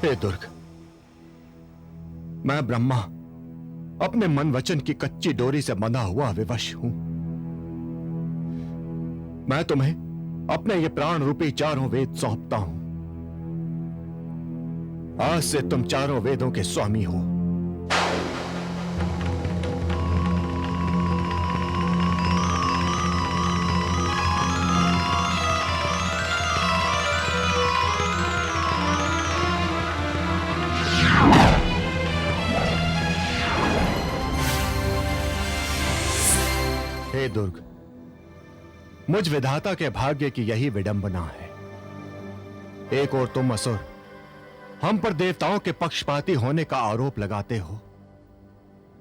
हे दुर्ग, मैं ब्रह्मा अपने मन वचन की कच्ची डोरी से बंधा हुआ विवश हूं। मैं तुम्हें अपने ये प्राण रूपी चारों वेद सौंपता हूं। आज से तुम चारों वेदों के स्वामी हो। हे दुर्ग, मुझ विधाता के भाग्य की यही विडंबना है। एक ओर तुम असुर हम पर देवताओं के पक्षपाती होने का आरोप लगाते हो,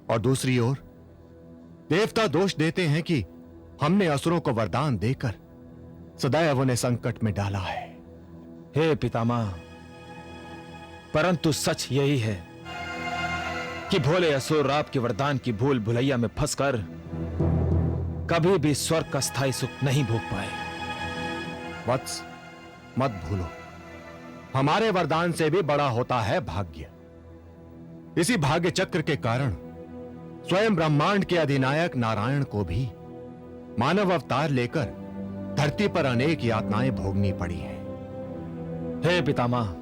और दूसरी ओर देवता दोष देते हैं कि हमने असुरों को वरदान देकर सदैव उन्हें संकट में डाला है। हे पितामह, परंतु सच यही है कि भोले असुर आपके वरदान की भूल भुलैया में फंसकर कभी भी स्वर्ग का स्थायी सुख नहीं भोग पाए। वत्स, मत भूलो, हमारे वरदान से भी बड़ा होता है भाग्य। इसी भाग्य चक्र के कारण स्वयं ब्रह्मांड के अधिनायक नारायण को भी मानव अवतार लेकर धरती पर अनेक यातनाएं भोगनी पड़ी हैं। हे पितामह,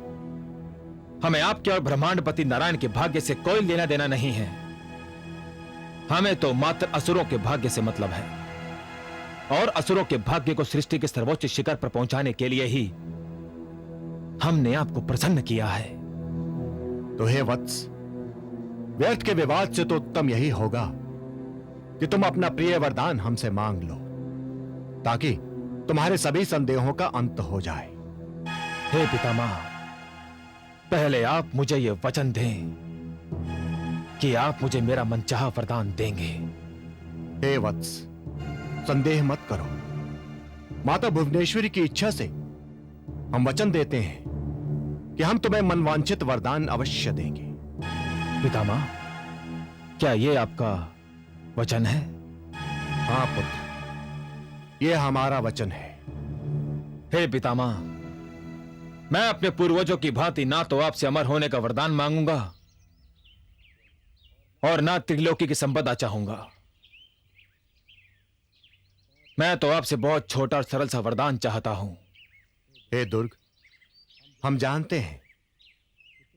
हमें आपके और ब्रह्मांडपति नारायण के भाग्य से कोई लेना देना नहीं है। हमें तो मात्र असुरों के भाग्य से मतलब है, और असुरों के भाग्य को सृष्टि के सर्वोच्च शिखर पर पहुंचाने के लिए ही हमने आपको प्रसन्न किया है। तो हे वत्स, व्यर्थ के विवाद से तो उत्तम यही होगा कि तुम अपना प्रिय वरदान हमसे मांग लो, ताकि तुम्हारे सभी संदेहों का अंत हो जाए। हे पितामह, पहले आप मुझे यह वचन दें कि आप मुझे मेरा मनचाहा वरदान देंगे। हे वत्स, संदेह मत करो। माता भुवनेश्वरी की इच्छा से हम वचन देते हैं कि हम तुम्हें मनवांछित वरदान अवश्य देंगे। पितामह, क्या यह आपका वचन है? हाँ पुत्र, यह हमारा वचन है। हे पितामह, मैं अपने पूर्वजों की भांति ना तो आपसे अमर होने का वरदान मांगूंगा और ना त्रिलोकी की संपदा चाहूंगा। मैं तो आपसे बहुत छोटा और सरल सा वरदान चाहता हूं। हे दुर्ग, हम जानते हैं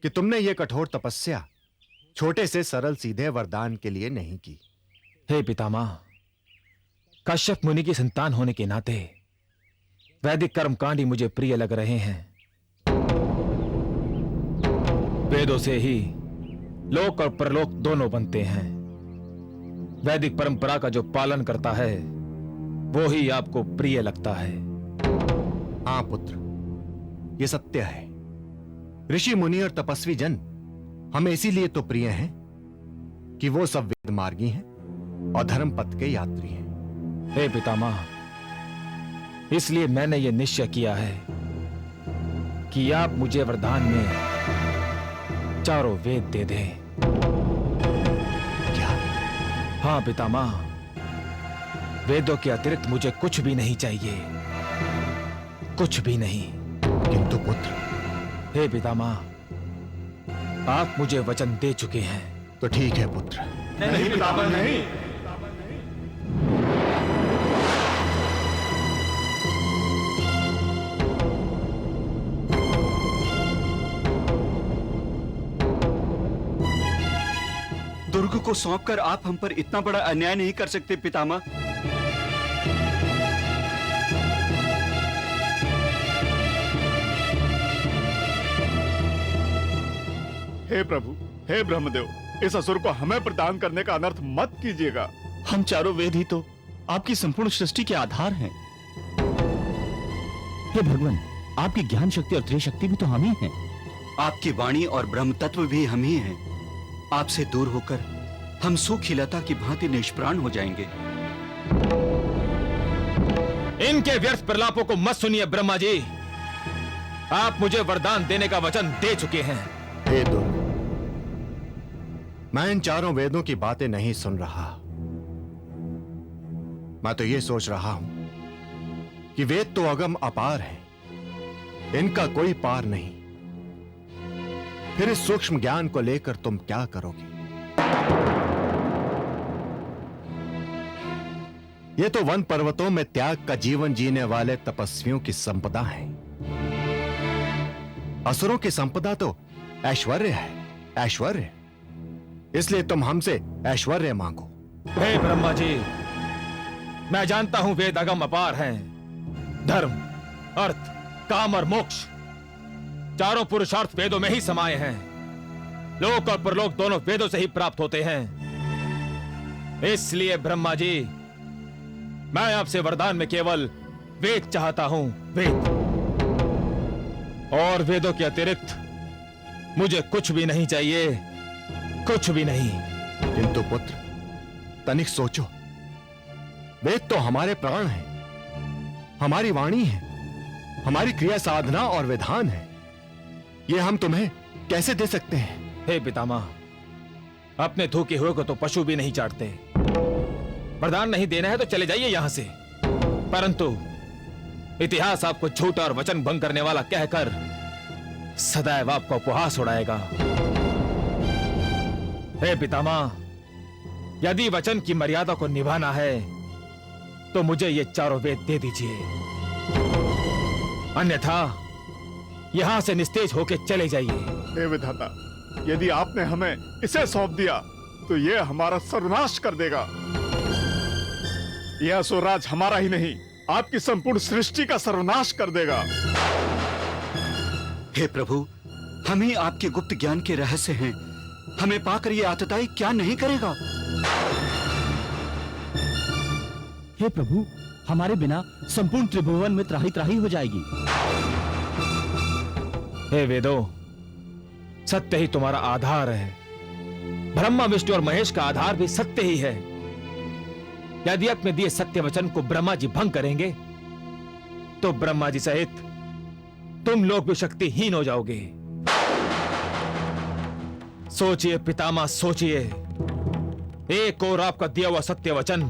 कि तुमने यह कठोर तपस्या छोटे से सरल सीधे वरदान के लिए नहीं की। हे पितामह, कश्यप मुनि की संतान होने के नाते वैदिक कर्मकांड ही मुझे प्रिय लग रहे हैं। वेदों से ही लोक और परलोक दोनों बनते हैं। वैदिक परंपरा का जो पालन करता है वो ही आपको प्रिय लगता है। हाँ पुत्र, ये सत्य है। ऋषि मुनि और तपस्वी जन हमें इसीलिए तो प्रिय हैं कि वो सब वेद मार्गी हैं और धर्म पथ के यात्री हैं। हे पितामह, इसलिए मैंने ये निश्चय किया है कि आप मुझे वरदान में चारों वेद दे दें। क्या? हाँ पितामह, वेदों के अतिरिक्त मुझे कुछ भी नहीं चाहिए, कुछ भी नहीं। किंतु पुत्र, हे पितामह, आप मुझे वचन दे चुके हैं। तो ठीक है पुत्र। नहीं पितामह, नहीं। दुर्ग को सौंपकर आप हम पर इतना बड़ा अन्याय नहीं कर सकते पितामह। हे प्रभु, हे ब्रह्मदेव, इस असुर को हमें प्रदान करने का अनर्थ मत कीजिएगा। हम चारों वेद ही तो आपकी संपूर्ण सृष्टि के आधार हैं। हे भगवान, आपकी ज्ञान शक्ति और त्रय शक्ति भी तो हम ही हैं। आपकी वाणी और ब्रह्म तत्व भी हम ही हैं। आपसे दूर होकर हम सूखिलता की भांति निष्प्राण हो जाएंगे। इनके व्यर्थ प्रलापों को मत सुनिए ब्रह्मा जी। आप मुझे वरदान देने का वचन दे चुके हैं। हे दुर्ग, मैं इन चारों वेदों की बातें नहीं सुन रहा। मैं तो ये सोच रहा हूं कि वेद तो अगम अपार है, इनका कोई पार नहीं। फिर इस सूक्ष्म ज्ञान को लेकर तुम क्या करोगे? ये तो वन पर्वतों में त्याग का जीवन जीने वाले तपस्वियों की संपदा है। असुरों की संपदा तो ऐश्वर्य है, ऐश्वर्य। इसलिए तुम हमसे ऐश्वर्य मांगो। हे ब्रह्मा जी, मैं जानता हूं वेद अगम अपार हैं। धर्म, अर्थ, काम और मोक्ष चारों पुरुषार्थ वेदों में ही समाये हैं। लोक और परलोक दोनों वेदों से ही प्राप्त होते हैं। इसलिए ब्रह्मा जी, मैं आपसे वरदान में केवल वेद चाहता हूं, वेद। और वेदों के अतिरिक्त मुझे कुछ भी नहीं चाहिए, कुछ भी नहीं। किंतु पुत्र, तनिक सोचो, वेद तो हमारे प्राण हैं, हमारी वाणी है, हमारी क्रिया साधना और विधान है। ये हम तुम्हें कैसे दे सकते हैं? हे पितामह, अपने थूके हुए को तो पशु भी नहीं चाटते। वरदान नहीं देना है तो चले जाइए यहां से। परंतु इतिहास आपको झूठ और वचन भंग करने वाला कहकर सदैव आपका उपहास उड़ाएगा। हे पितामह, यदि वचन की मर्यादा को निभाना है तो मुझे ये चारों वेद दे दीजिए, अन्यथा यहां से निस्तेज होके चले जाइए। हे विधाता, यदि आपने हमें इसे सौंप दिया तो यह हमारा सर्वनाश कर देगा। यह स्वराज हमारा ही नहीं, आपकी संपूर्ण सृष्टि का सर्वनाश कर देगा। हे प्रभु, हम ही आपके गुप्त ज्ञान के रहस्य हैं। हमें पाकर ये आतताई क्या नहीं करेगा? हे प्रभु, हमारे बिना संपूर्ण त्रिभुवन में त्राही त्राही हो जाएगी। हे वेदो, सत्य ही तुम्हारा आधार है। ब्रह्मा, विष्णु और महेश का आधार भी सत्य ही है। यदि अपने दिए सत्य वचन को ब्रह्मा जी भंग करेंगे तो ब्रह्मा जी सहित तुम लोग भी शक्तिहीन हो जाओगे। सोचिए पितामह, सोचिए। एक ओर आपका दिया हुआ सत्य वचन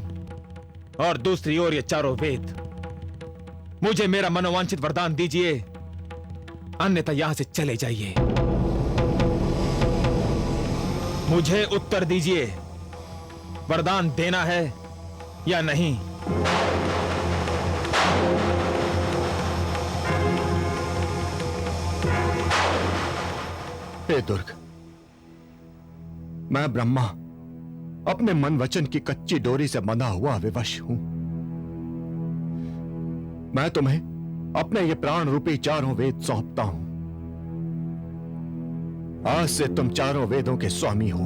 और दूसरी ओर ये चारों वेद। मुझे मेरा मनोवांछित वरदान दीजिए, अन्यथा यहां से चले जाइए। मुझे उत्तर दीजिए, वरदान देना है या नहीं? हे दुर्ग, मैं ब्रह्मा अपने मन वचन की कच्ची डोरी से बंधा हुआ विवश हूं। मैं तुम्हें अपने ये प्राण रूपी चारों वेद सौंपता हूं। आज से तुम चारों वेदों के स्वामी हो।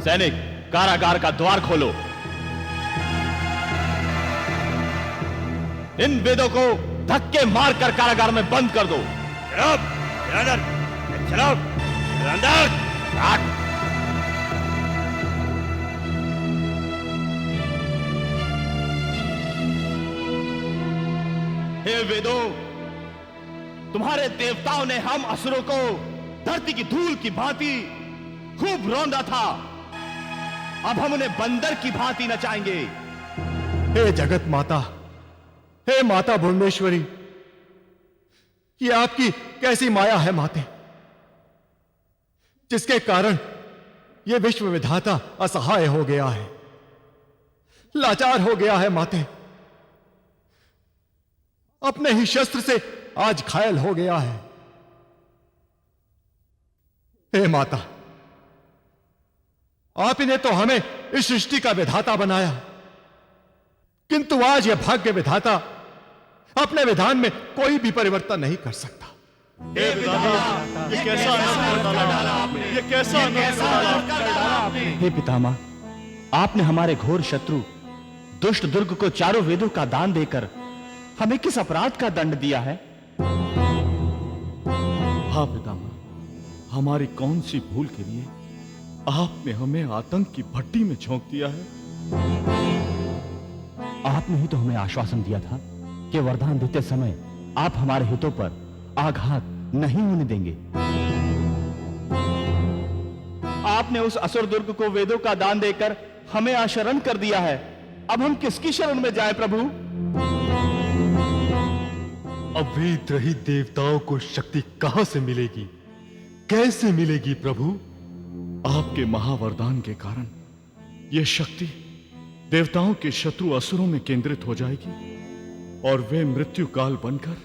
सैनिक, कारागार का द्वार खोलो। इन वेदों को धक्के मारकर कारागार में बंद कर दो। चलो, अंदर। हे वेदों, तुम्हारे देवताओं ने हम असुरों को धरती की धूल की भांति खूब रौंदा था। अब हम उन्हें बंदर की भांति नचाएंगे। हे जगत माता, हे माता भुवनेश्वरी, ये आपकी कैसी माया है माते, जिसके कारण ये विश्व विधाता असहाय हो गया है, लाचार हो गया है माते। अपने ही शस्त्र से आज घायल हो गया है। हे माता, आप ही ने तो हमें इस सृष्टि का विधाता बनाया, किंतु आज यह भाग्य विधाता अपने विधान में कोई भी परिवर्तन नहीं कर सकता। हे विधाता, ये कैसा अनर्थ कर डाला आपने? ये कैसा अनर्थ कर डाला आपने? हे पितामह, आपने हमारे घोर शत्रु दुष्ट दुर्ग को चारों वेदों का दान देकर हमें किस अपराध का दंड दिया है? हाँ पितामह, हमारी कौन सी भूल के लिए आपने हमें आतंक की भट्टी में झोंक दिया है? आपने ही तो हमें आश्वासन दिया था कि वरदान देते समय आप हमारे हितों पर आघात नहीं होने देंगे। आपने उस असुर दुर्ग को वेदों का दान देकर हमें आशरण कर दिया है। अब हम किसकी शरण में जाएं प्रभु? अब वेद रहित देवताओं को शक्ति कहां से मिलेगी, कैसे मिलेगी प्रभु? आपके महावरदान के कारण यह शक्ति देवताओं के शत्रु असुरों में केंद्रित हो जाएगी और वे मृत्यु काल बनकर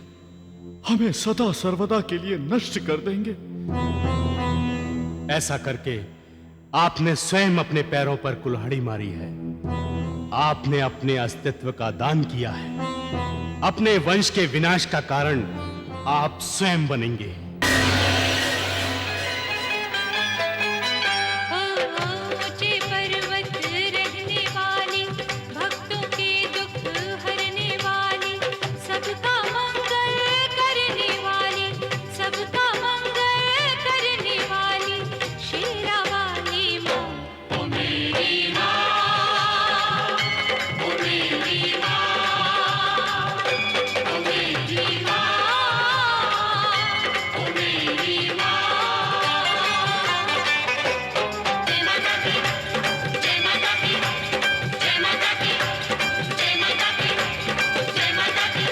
हमें सदा सर्वदा के लिए नष्ट कर देंगे। ऐसा करके आपने स्वयं अपने पैरों पर कुल्हाड़ी मारी है। आपने अपने अस्तित्व का दान किया है। अपने वंश के विनाश का कारण आप स्वयं बनेंगे। ऊंचे पर्वत रहने वाली, भक्तों के दुख हरने वाली, सबका मंगल करने वाली, सबका मंगल करने वाली, शेरा वाली माँ ओ मेरी माँ, ओ मेरी माँ, ओ मेरी माँ, ओ मेरी माँ। जय माता दी, जय माता दी, जय माता दी, जय माता दी, जय माता दी।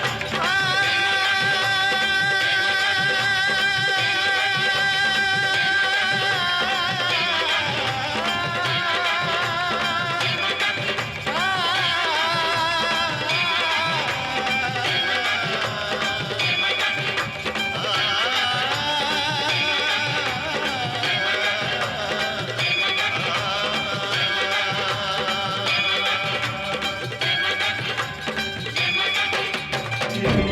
जय